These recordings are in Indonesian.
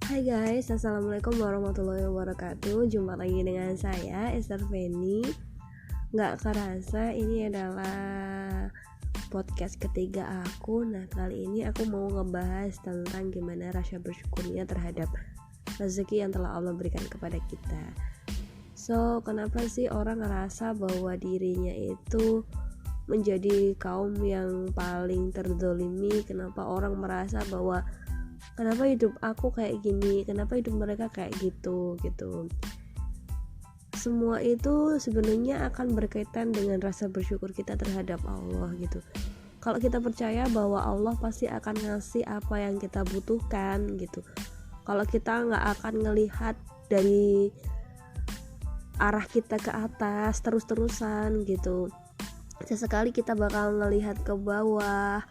Hai guys, assalamualaikum warahmatullahi wabarakatuh. Jumpa lagi dengan saya Esther Feni. Gak kerasa ini adalah podcast ketiga aku. Nah, kali ini aku mau ngebahas tentang gimana rasa bersyukurnya terhadap rezeki yang telah Allah berikan kepada kita. So, kenapa sih orang ngerasa bahwa dirinya itu menjadi kaum yang paling terzolimi? Kenapa orang merasa bahwa kenapa hidup aku kayak gini, kenapa hidup mereka kayak gitu. Semua itu sebenarnya akan berkaitan dengan rasa bersyukur kita terhadap Allah gitu. Kalau kita percaya bahwa Allah pasti akan ngasih apa yang kita butuhkan gitu. Kalau kita nggak akan ngelihat dari arah kita ke atas terus-terusan gitu, sesekali kita bakal ngelihat ke bawah,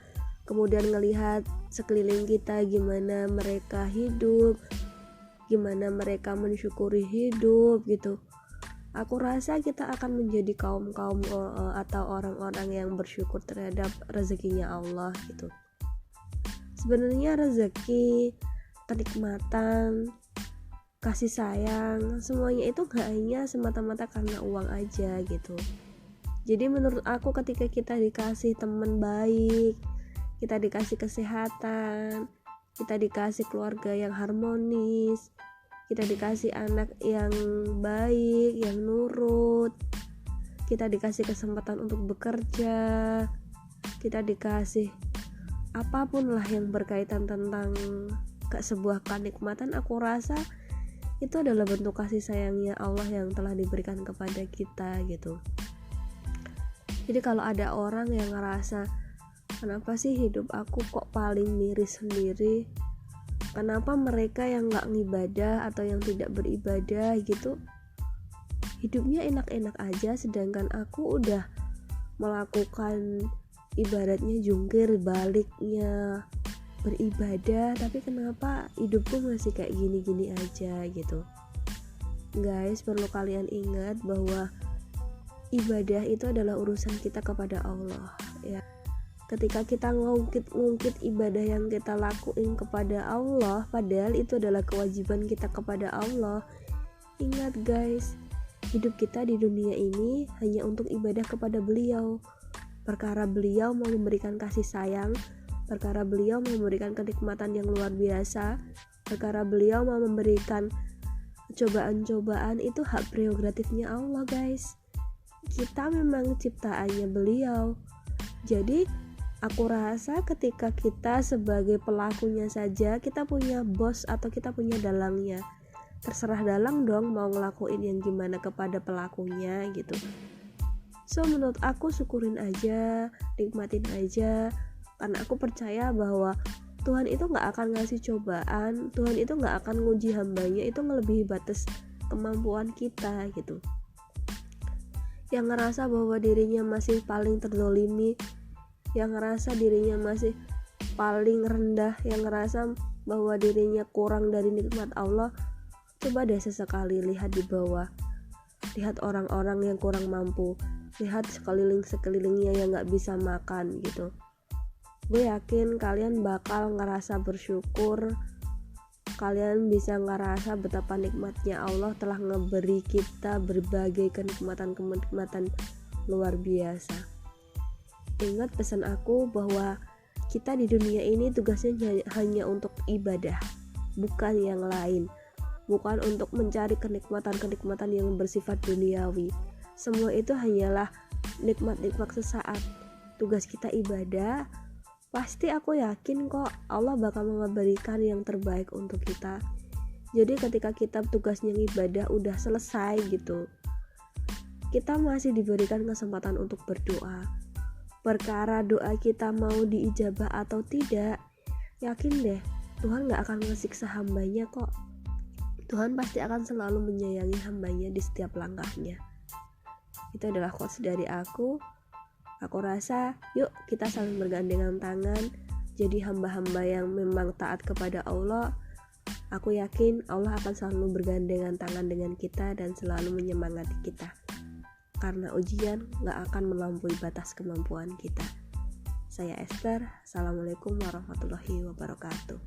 kemudian ngelihat sekeliling kita gimana mereka hidup, gimana mereka mensyukuri hidup gitu. Aku rasa kita akan menjadi kaum atau orang-orang yang bersyukur terhadap rezekinya Allah gitu. Sebenarnya rezeki, kenikmatan, kasih sayang, semuanya itu gak hanya semata-mata karena uang aja gitu. Jadi menurut aku ketika kita dikasih teman baik, kita dikasih kesehatan, kita dikasih keluarga yang harmonis, kita dikasih anak yang baik, yang nurut, kita dikasih kesempatan untuk bekerja, kita dikasih apapun lah yang berkaitan tentang sebuah kenikmatan, aku rasa itu adalah bentuk kasih sayangnya Allah yang telah diberikan kepada kita gitu. Jadi kalau ada orang yang ngerasa kenapa sih hidup aku kok paling miris sendiri, kenapa mereka yang gak ngibadah atau yang tidak beribadah gitu hidupnya enak-enak aja, sedangkan aku udah melakukan ibaratnya jungkir baliknya beribadah, tapi kenapa hidupku masih kayak gini-gini aja gitu. Guys, perlu kalian ingat bahwa ibadah itu adalah urusan kita kepada Allah ya. Ketika kita ngungkit ibadah yang kita lakuin kepada Allah, padahal itu adalah kewajiban kita kepada Allah. Ingat guys, hidup kita di dunia ini hanya untuk ibadah kepada Beliau. Perkara Beliau mau memberikan kasih sayang, perkara Beliau mau memberikan kenikmatan yang luar biasa, perkara Beliau mau memberikan cobaan-cobaan, itu hak prerogatifnya Allah guys. Kita memang ciptaannya Beliau. Jadi aku rasa ketika kita sebagai pelakunya saja kita punya bos atau kita punya dalangnya, terserah dalang dong mau ngelakuin yang gimana kepada pelakunya gitu. So menurut aku syukurin aja, nikmatin aja, karena aku percaya bahwa Tuhan itu gak akan ngasih cobaan, Tuhan itu gak akan nguji hambanya itu melebihi batas kemampuan kita gitu. Yang ngerasa bahwa dirinya masih paling terzolimi, yang ngerasa dirinya masih paling rendah, yang ngerasa bahwa dirinya kurang dari nikmat Allah, coba deh sesekali lihat di bawah, lihat orang-orang yang kurang mampu, lihat sekelilingnya yang gak bisa makan gitu. Gue yakin kalian bakal ngerasa bersyukur, kalian bisa ngerasa betapa nikmatnya Allah telah ngeberi kita berbagai kenikmatan luar biasa. Ingat pesan aku bahwa kita di dunia ini tugasnya hanya untuk ibadah, bukan yang lain, bukan untuk mencari kenikmatan yang bersifat duniawi. Semua itu hanyalah nikmat-nikmat sesaat. Tugas kita ibadah, pasti aku yakin kok Allah bakal memberikan yang terbaik untuk kita. Jadi ketika kita tugasnya ibadah udah selesai gitu, kita masih diberikan kesempatan untuk berdoa. Perkara doa kita mau diijabah atau tidak, yakin deh Tuhan gak akan ngesiksa hambanya kok. Tuhan pasti akan selalu menyayangi hambanya di setiap langkahnya. Itu adalah quotes dari aku. Aku rasa yuk kita saling bergandengan tangan, jadi hamba-hamba yang memang taat kepada Allah. Aku yakin Allah akan selalu bergandengan tangan dengan kita dan selalu menyemangati kita, karena ujian gak akan melampaui batas kemampuan kita. Saya Esther, Assalamualaikum warahmatullahi wabarakatuh.